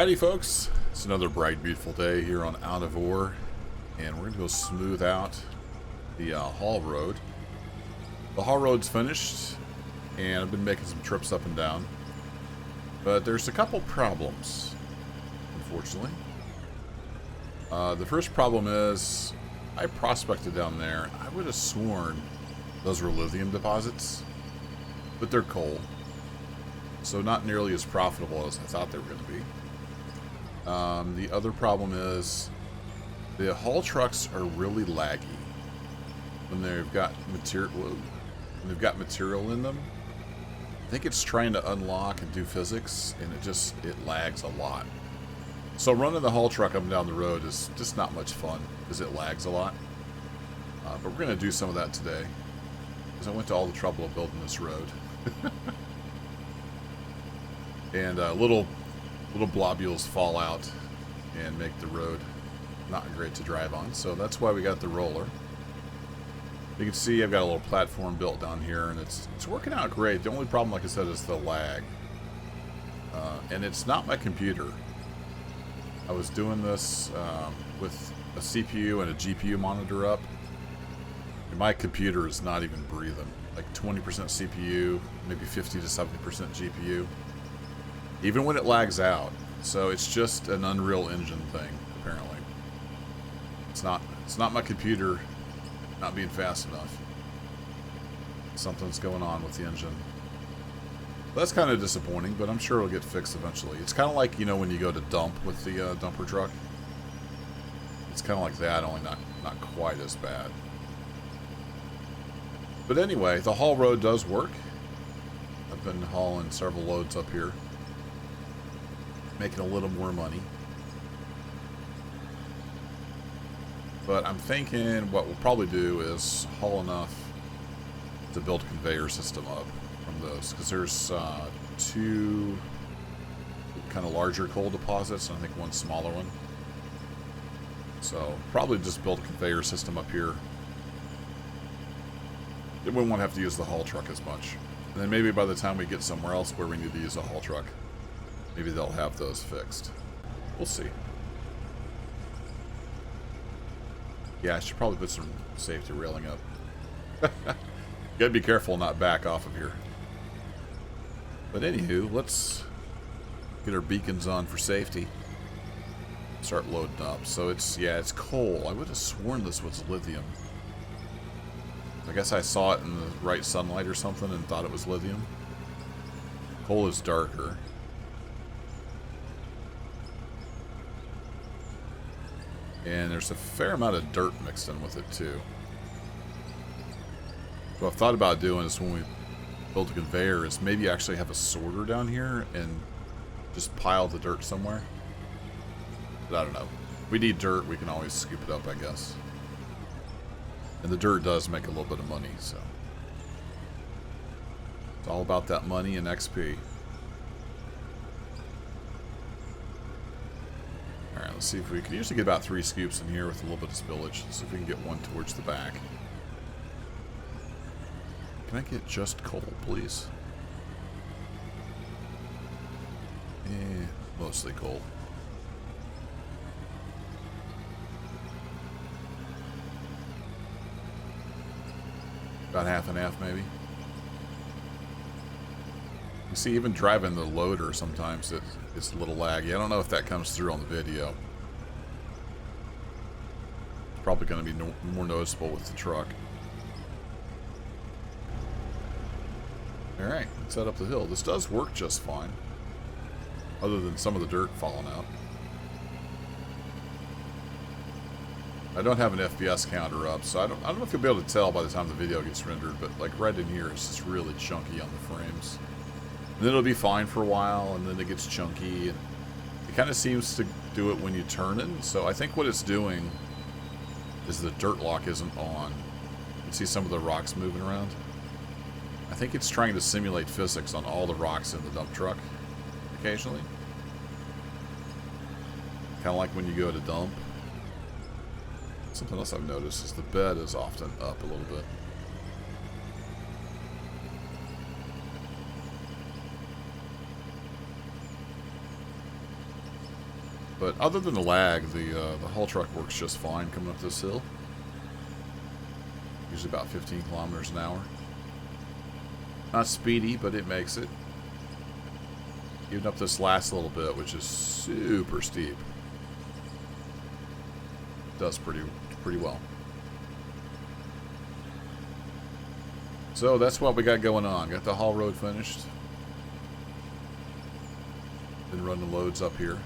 Howdy folks, it's another bright beautiful day here on Out of Ore, and we're going to go smooth out the haul road. The haul road's finished, and I've been making some trips up and down, but there's a couple problems, unfortunately. The first problem is, I prospected down there. I would have sworn those were lithium deposits, but they're coal, so not nearly as profitable as I thought they were going to be. The other problem is the haul trucks are really laggy when they've got material in them. I think it's trying to unlock and do physics, and it lags a lot. So running the haul truck up and down the road is just not much fun because it lags a lot. But we're going to do some of that today because I went to all the trouble of building this road. And little globules fall out and make the road not great to drive on, so that's why we got the roller. You can see I've got a little platform built down here, and it's working out great. The only problem, like I said, is the lag, and it's not my computer. I was doing this with a CPU and a GPU monitor up, and my computer is not even breathing. Like 20% CPU, maybe 50 to 70% GPU. Even when it lags out. So it's just an Unreal Engine thing, apparently. It's not my computer not being fast enough. Something's going on with the engine. That's kind of disappointing, but I'm sure it'll get fixed eventually. It's kind of like, you know, when you go to dump with the dumper truck. It's kind of like that, only not quite as bad. But anyway, the haul road does work. I've been hauling several loads up here, making a little more money. But I'm thinking what we'll probably do is haul enough to build a conveyor system up from those, because there's two kind of larger coal deposits and I think one smaller one. So probably just build a conveyor system up here. Then we won't have to use the haul truck as much. And then maybe by the time we get somewhere else where we need to use a haul truck, maybe they'll have those fixed. We'll see. Yeah, I should probably put some safety railing up. Gotta be careful not back off of here. But anywho, let's get our beacons on for safety. Start loading up. So it's coal. I would have sworn this was lithium. I guess I saw it in the right sunlight or something and thought it was lithium. Coal is darker. And there's a fair amount of dirt mixed in with it too. What I've thought about doing is when we build a conveyor is maybe actually have a sorter down here and just pile the dirt somewhere. But I don't know. If we need dirt, we can always scoop it up, I guess. And the dirt does make a little bit of money, so. It's all about that money and XP. Alright, let's see if we can usually get about 3 scoops in here with a little bit of spillage. Let's see if we can get one towards the back. Can I get just coal, please? Mostly coal. About half and half, maybe. You see, even driving the loader, sometimes it's a little laggy. I don't know if that comes through on the video. It's probably going to be more noticeable with the truck. Alright, let's head up the hill. This does work just fine. Other than some of the dirt falling out. I don't have an FPS counter up, so I don't know if you'll be able to tell by the time the video gets rendered, but like right in here, it's just really chunky on the frames. And then it'll be fine for a while, and then it gets chunky, and it kind of seems to do it when you turn it. So I think what it's doing is the dirt lock isn't on. You see some of the rocks moving around? I think it's trying to simulate physics on all the rocks in the dump truck, occasionally. Kind of like when you go to dump. Something else I've noticed is the bed is often up a little bit. But other than the lag, the haul truck works just fine coming up this hill. Usually about 15 kilometers an hour. Not speedy, but it makes it. Even up this last little bit, which is super steep. Does pretty well. So that's what we got going on. Got the haul road finished. Been running loads up here.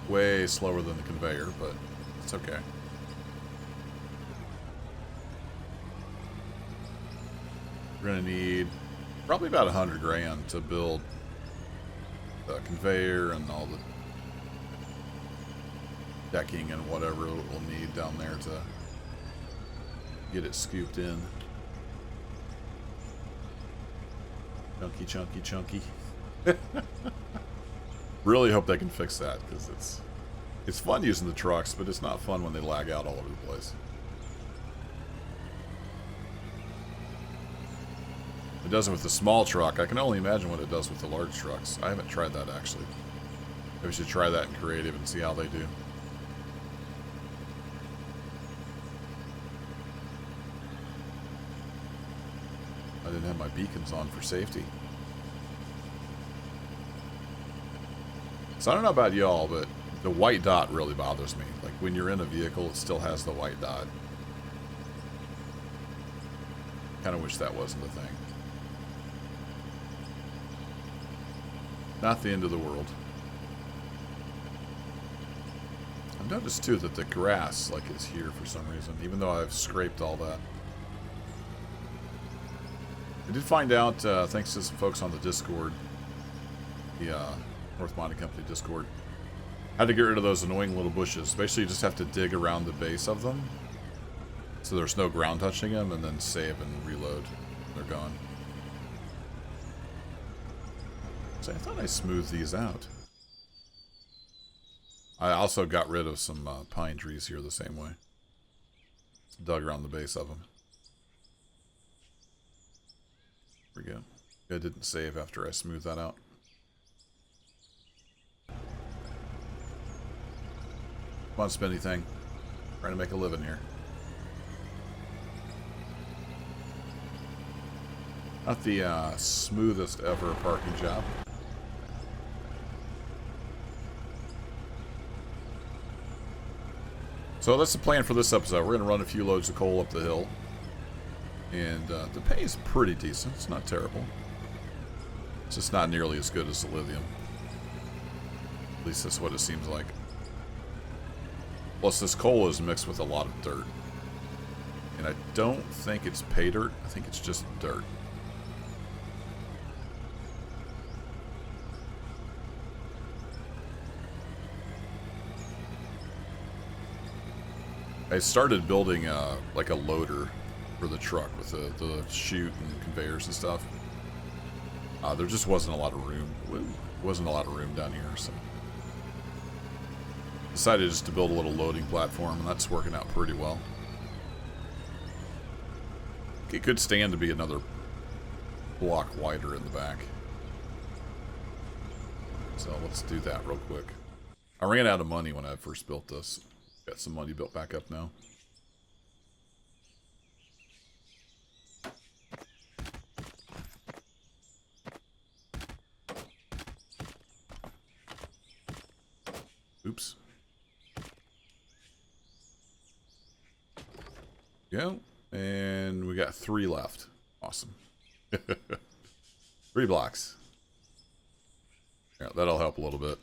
Way slower than the conveyor, but it's okay. We're gonna need probably about 100 grand to build the conveyor and all the decking and whatever we'll need down there to get it scooped in. Chunky, chunky, chunky. Really hope they can fix that, because it's fun using the trucks, but it's not fun when they lag out all over the place. It does it with the small truck. I can only imagine what it does with the large trucks. I haven't tried that, actually. Maybe we should try that in creative and see how they do. I didn't have my beacons on for safety. So I don't know about y'all, but the white dot really bothers me. Like when you're in a vehicle, it still has the white dot. Kind of wish that wasn't a thing. Not the end of the world. I've noticed too that the grass like is here for some reason, even though I've scraped all that. I did find out, thanks to some folks on the Discord, the North Mining Company Discord, how to get rid of those annoying little bushes. Basically, you just have to dig around the base of them, so there's no ground touching them, and then save and reload. They're gone. So I thought I smoothed these out. I also got rid of some pine trees here the same way. Dug around the base of them. There we go. I didn't save after I smoothed that out. Come on, spinny thing. Trying to make a living here. Not the smoothest ever parking job. So that's the plan for this episode. We're going to run a few loads of coal up the hill. And the pay is pretty decent. It's not terrible. It's just not nearly as good as the lithium. At least that's what it seems like. Plus this coal is mixed with a lot of dirt. And I don't think it's pay dirt. I think it's just dirt. I started building like a loader for the truck with the chute and conveyors and stuff. There just wasn't a lot of room. Wasn't a lot of room down here, so decided just to build a little loading platform, and that's working out pretty well. It could stand to be another block wider in the back. So let's do that real quick. I ran out of money when I first built this. Got some money built back up now. Oops. Go. And we got 3 left. Awesome. 3 blocks. Yeah, that'll help a little bit.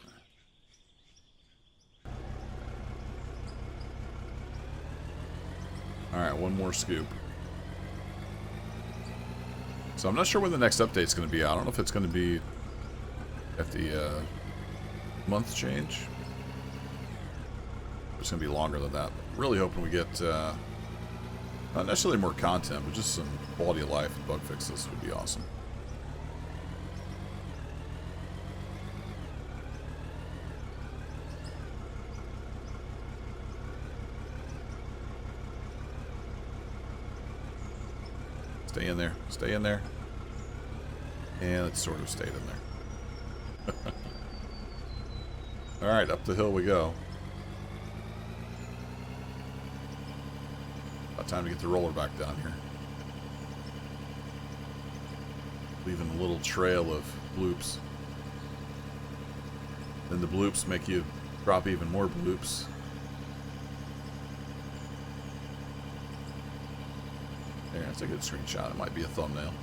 Alright, one more scoop. So I'm not sure when the next update's going to be. I don't know if it's going to be at the month change. It's going to be longer than that. Really hoping we get not necessarily more content, but just some quality of life and bug fixes would be awesome. Stay in there. Stay in there. And it sort of stayed in there. Alright, up the hill we go. About time to get the roller back down here. Leaving a little trail of bloops. Then the bloops make you drop even more bloops. There, that's a good screenshot. It might be a thumbnail.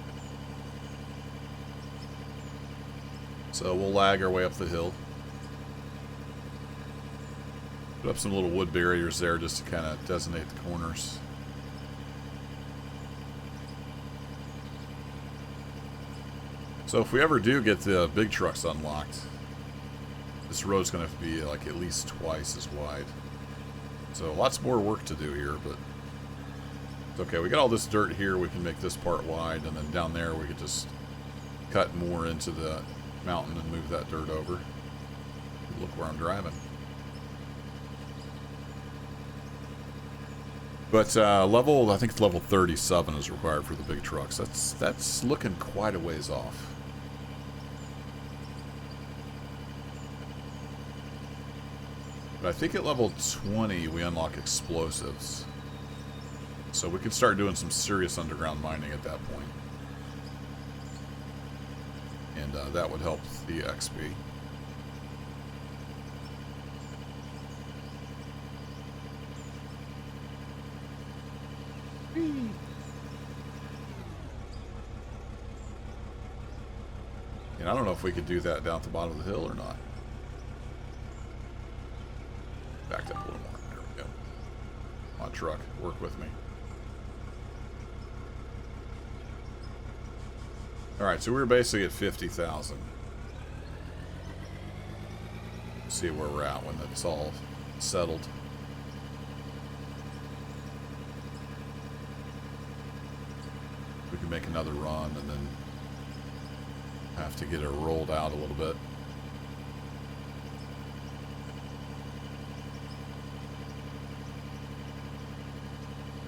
So we'll lag our way up the hill. Put up some little wood barriers there just to kind of designate the corners. So if we ever do get the big trucks unlocked, this road's going to be like at least twice as wide. So lots more work to do here, but it's okay. We got all this dirt here. We can make this part wide, and then down there we could just cut more into the mountain and move that dirt over. Look where I'm driving. But level, I think it's level 37 is required for the big trucks. That's looking quite a ways off. But I think at level 20 we unlock explosives. So we could start doing some serious underground mining at that point. And that would help the XP. And I don't know if we could do that down at the bottom of the hill or not. Backed up a little more. There we go. Come on, truck. Work with me. Alright, so we're basically at 50,000. See where we're at when it's all settled. We can make another run and then have to get it rolled out a little bit.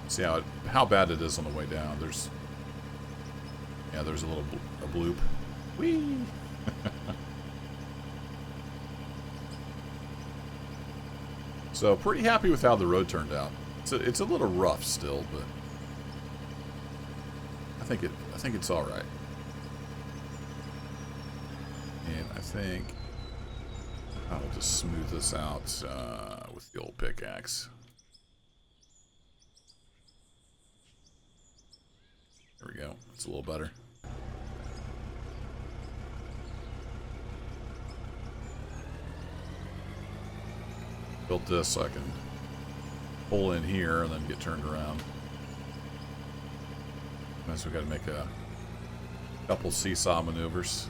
See how bad it is on the way down. There's a little bloop. Whee! So pretty happy with how the road turned out. It's a little rough still, but I think it's all right. And I think I'll just smooth this out with the old pickaxe. There we go. It's a little better. Built this so I can pull in here and then get turned around. So we got to make a couple seesaw maneuvers.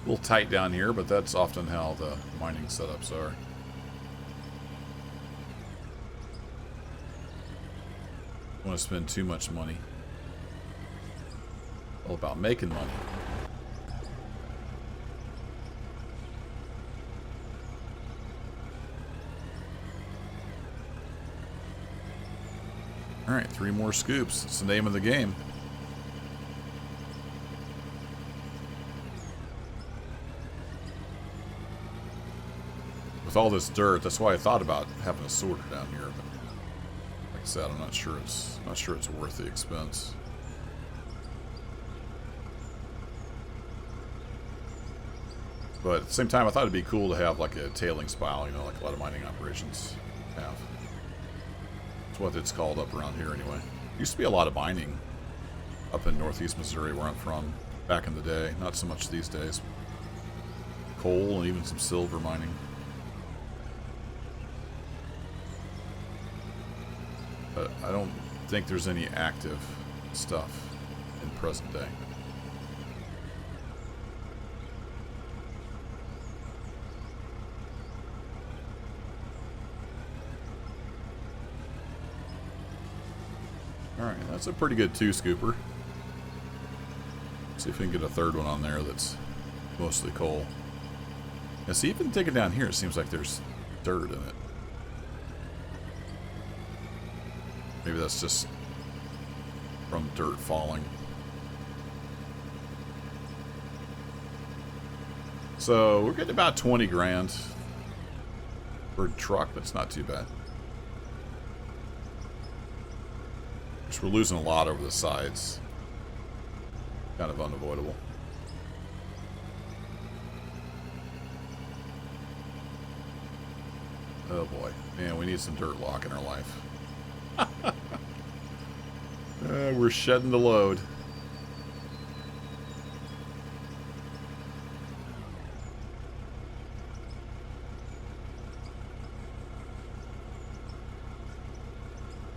A little tight down here, but that's often how the mining setups are. Don't want to spend too much money. All about making money. Alright, 3 more scoops. It's the name of the game. With all this dirt, that's why I thought about having a sorter down here, but like I said, I'm not sure it's worth the expense. But at the same time, I thought it'd be cool to have like a tailings pile, you know, like a lot of mining operations have. That's what it's called up around here anyway. Used to be a lot of mining up in northeast Missouri where I'm from back in the day. Not so much these days. Coal and even some silver mining. But I don't think there's any active stuff in present day. Alright, that's a pretty good 2-scooper. See if we can get a third one on there that's mostly coal. Yeah, see, even digging down here, it seems like there's dirt in it. Maybe that's just from dirt falling. So we're getting about 20 grand per truck. That's not too bad. We're losing a lot over the sides. Kind of unavoidable. Oh boy. Man, we need some dirt lock in our life. We're shedding the load.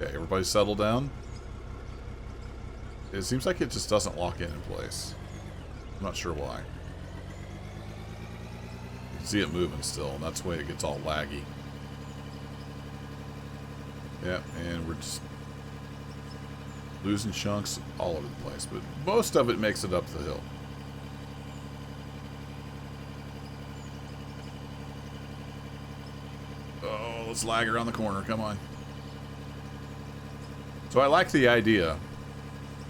Okay, everybody settle down. It seems like it just doesn't lock in place. I'm not sure why. You can see it moving still, and that's why it gets all laggy. Yeah, and we're just losing chunks all over the place, but most of it makes it up the hill. Oh, let's lag around the corner, come on. So I like the idea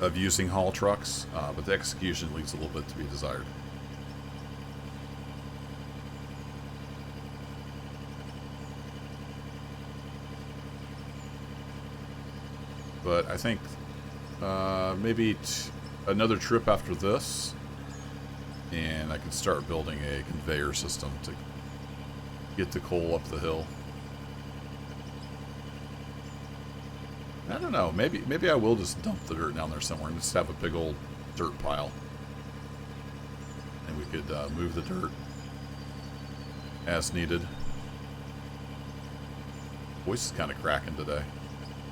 of using haul trucks, but the execution leaves a little bit to be desired. But I think maybe another trip after this, and I can start building a conveyor system to get the coal up the hill. I don't know. Maybe I will just dump the dirt down there somewhere and just have a big old dirt pile, and we could move the dirt as needed. Voice is kind of cracking today.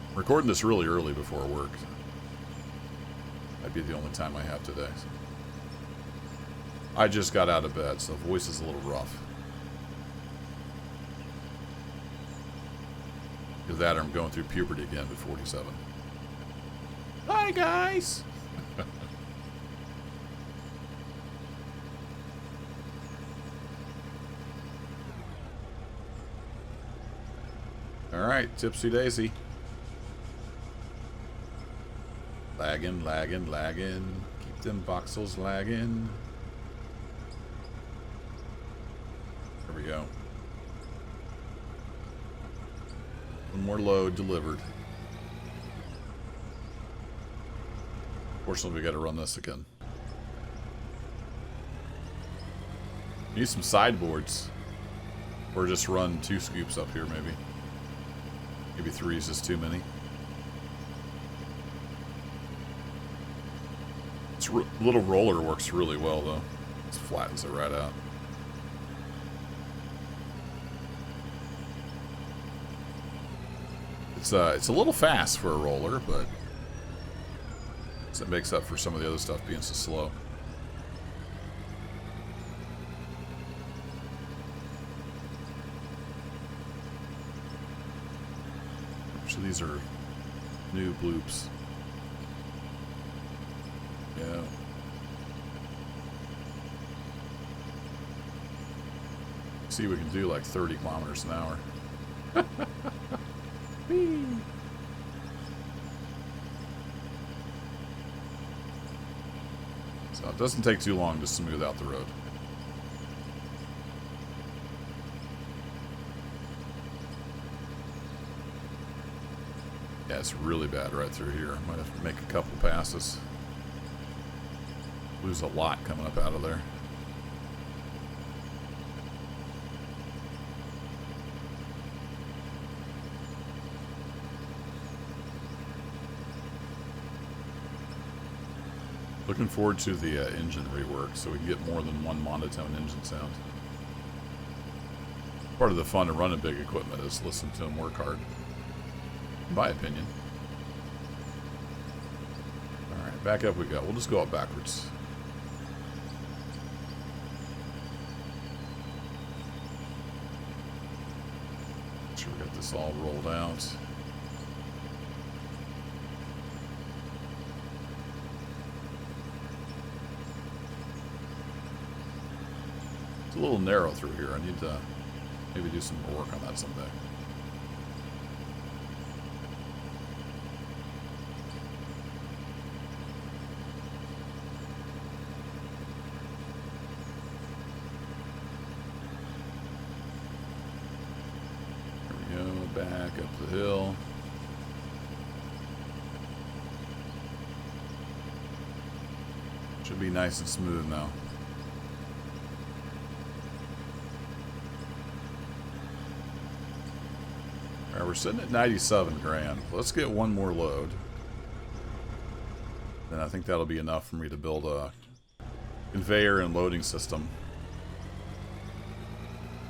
I'm recording this really early before work. Might be the only time I have today. I just got out of bed, so voice is a little rough. Because that, I'm going through puberty again at 47. Hi, guys! Alright, Tipsy Daisy. Lagging, lagging, lagging. Keep them voxels lagging. There we go. One more load delivered. Fortunately, we got to run this again. Need some sideboards. Or just run 2 scoops up here, maybe. Maybe 3 is just too many. This little roller works really well, though. It flattens it right out. It's a little fast for a roller, but it makes up for some of the other stuff being so slow. So these are new bloops. Yeah. See, we can do like 30 kilometers an hour. So it doesn't take too long to smooth out the road. Yeah, it's really bad right through here. I might have to make a couple passes. Lose a lot coming up out of there. Looking forward to the engine rework so we can get more than one monotone engine sound. Part of the fun of running big equipment is listening to them work hard, in my opinion. Alright, back up we go. We'll just go up backwards. Make sure we got this all rolled out. It's a little narrow through here. I need to maybe do some more work on that someday. hill. Should be nice and smooth now. Alright, we're sitting at 97 grand. Let's get one more load. Then I think that'll be enough for me to build a conveyor and loading system.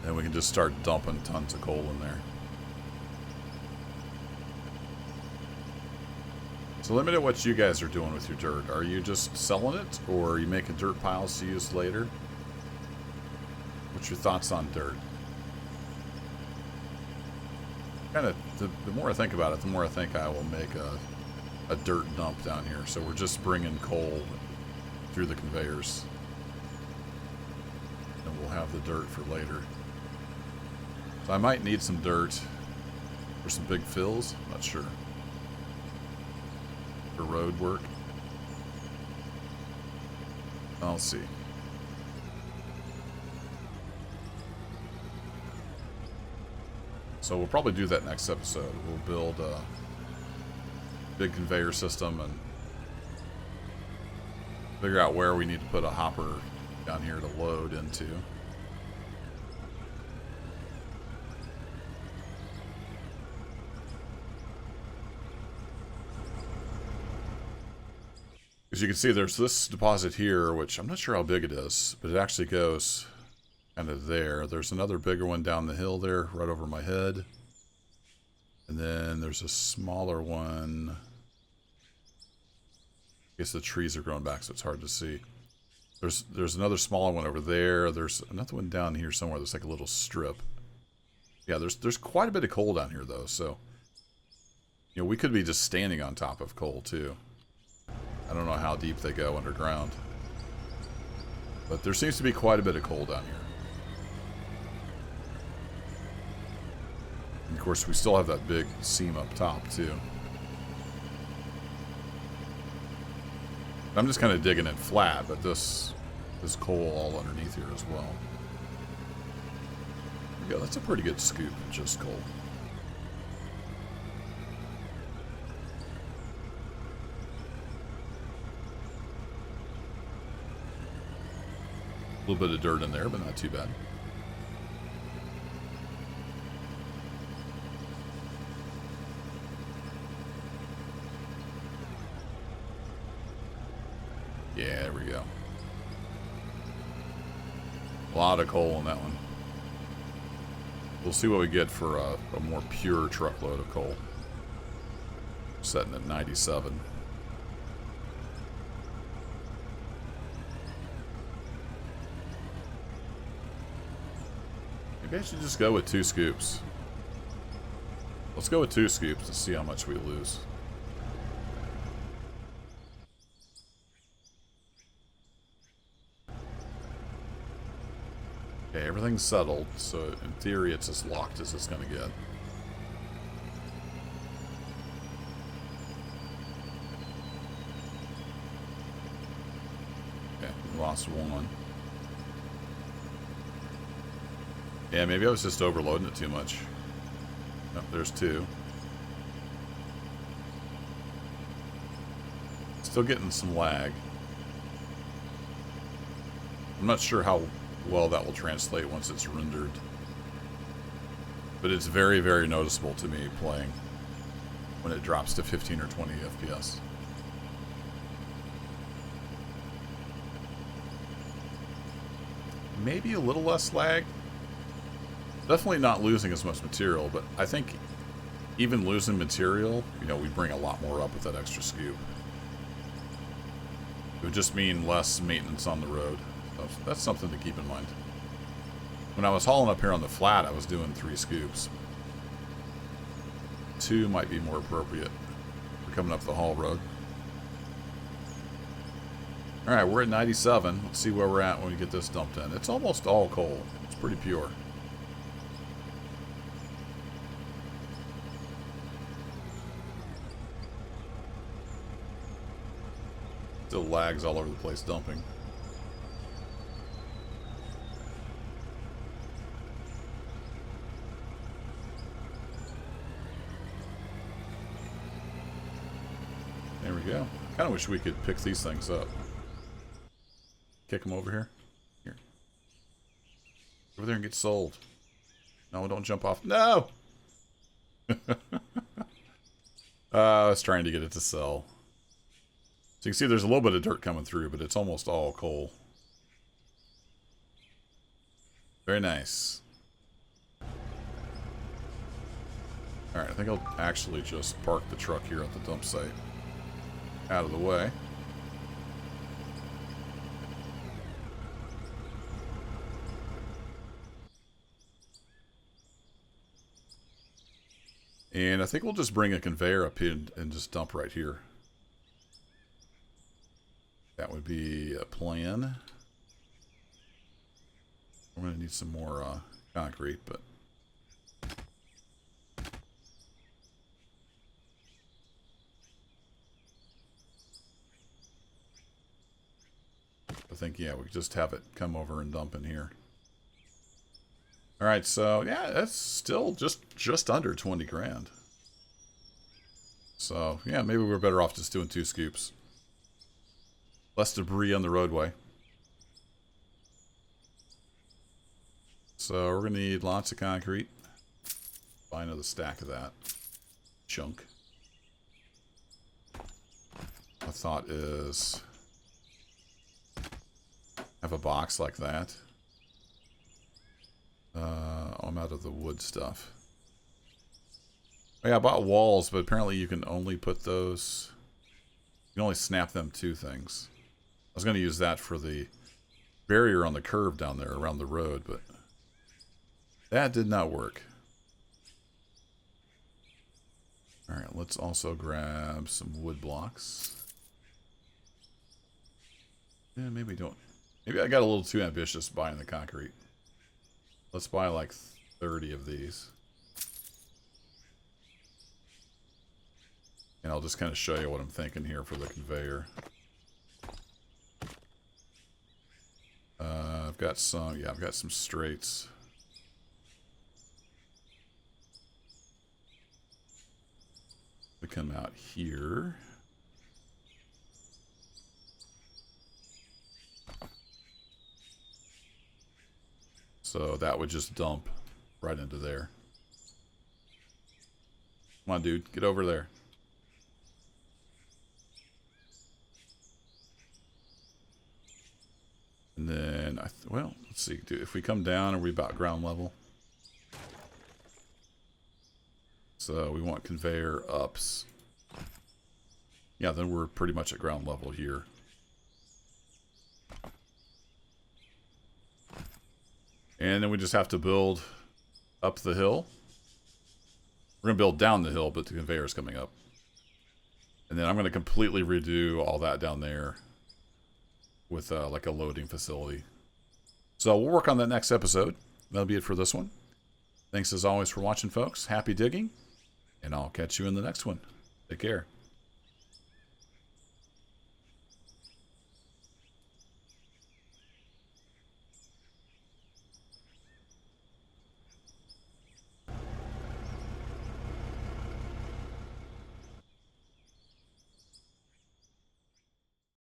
And we can just start dumping tons of coal in there. So let me know what you guys are doing with your dirt. Are you just selling it, or are you making dirt piles to use later? What's your thoughts on dirt? Kind of, the more I think about it, the more I think I will make a dirt dump down here. So we're just bringing coal through the conveyors. And we'll have the dirt for later. So I might need some dirt for some big fills. I'm not sure. For road work. I'll see. So we'll probably do that next episode. We'll build a big conveyor system and figure out where we need to put a hopper down here to load into. As you can see, there's this deposit here, which I'm not sure how big it is, but it actually goes kind of there. There's another bigger one down the hill there, right over my head. And then there's a smaller one. I guess the trees are growing back, so it's hard to see. There's another smaller one over there. There's another one down here somewhere. There's like a little strip. Yeah, there's quite a bit of coal down here, though. So, you know, we could be just standing on top of coal, too. I don't know how deep they go underground. But there seems to be quite a bit of coal down here. And of course, we still have that big seam up top, too. I'm just kind of digging it flat, but this coal all underneath here as well. Yeah, that's a pretty good scoop, just coal. A little bit of dirt in there, but not too bad. Yeah, there we go. A lot of coal in that one. We'll see what we get for a more pure truckload of coal. Setting at 97. Maybe I should just go with 2 scoops. Let's go with 2 scoops to see how much we lose. Okay, everything's settled, so in theory it's as locked as it's going to get. Okay, we lost 1. Yeah, maybe I was just overloading it too much. Nope, there's 2. Still getting some lag. I'm not sure how well that will translate once it's rendered. But it's very, very noticeable to me playing when it drops to 15 or 20 FPS. Maybe a little less lag. Definitely not losing as much material, but I think even losing material, you know, we bring a lot more up with that extra scoop. It would just mean less maintenance on the road. So that's something to keep in mind. When I was hauling up here on the flat, I was doing 3 scoops. 2 might be more appropriate for coming up the haul road. Alright, we're at 97. Let's see where we're at when we get this dumped in. It's almost all coal. It's pretty pure. Still lags all over the place dumping. Kind of wish we could pick these things up. Kick them over here. Here. Over there and get sold. No, don't jump off. No! I was trying to get it to sell. So you can see there's a little bit of dirt coming through, but it's almost all coal. Very nice. Alright, I think I'll actually just park the truck here at the dump site. Out of the way. And I think we'll just bring a conveyor up in and just dump right here. That would be a plan. We're going to need some more concrete, but... I think, yeah, we could just have it come over and dump in here. Alright, so, yeah, that's still just under 20 grand. So, yeah, maybe we're better off just doing 2 scoops. Less debris on the roadway. So, we're going to need lots of concrete. Buy another stack of that. Chunk. My thought is... have a box like that. I'm out of the wood stuff. Oh yeah, I bought walls, but apparently you can only put those... you can only snap them 2 things. I was going to use that for the barrier on the curve down there around the road, but that did not work. Alright, let's also grab some wood blocks. Yeah, maybe don't... maybe I got a little too ambitious buying the concrete. Let's buy like 30 of these. And I'll just kind of show you what I'm thinking here for the conveyor. I've got some, yeah, I've got some straights. We come out here. So that would just dump right into there. Come on, dude. Get over there. And then, well, let's see. If we come down, are we about ground level? So we want conveyor ups. Yeah, then we're pretty much at ground level here. And then we just have to build up the hill. We're going to build down the hill, but the conveyor is coming up. And then I'm going to completely redo all that down there with like a loading facility. So we'll work on that next episode. That'll be it for this one. Thanks as always for watching, folks. Happy digging. And I'll catch you in the next one. Take care.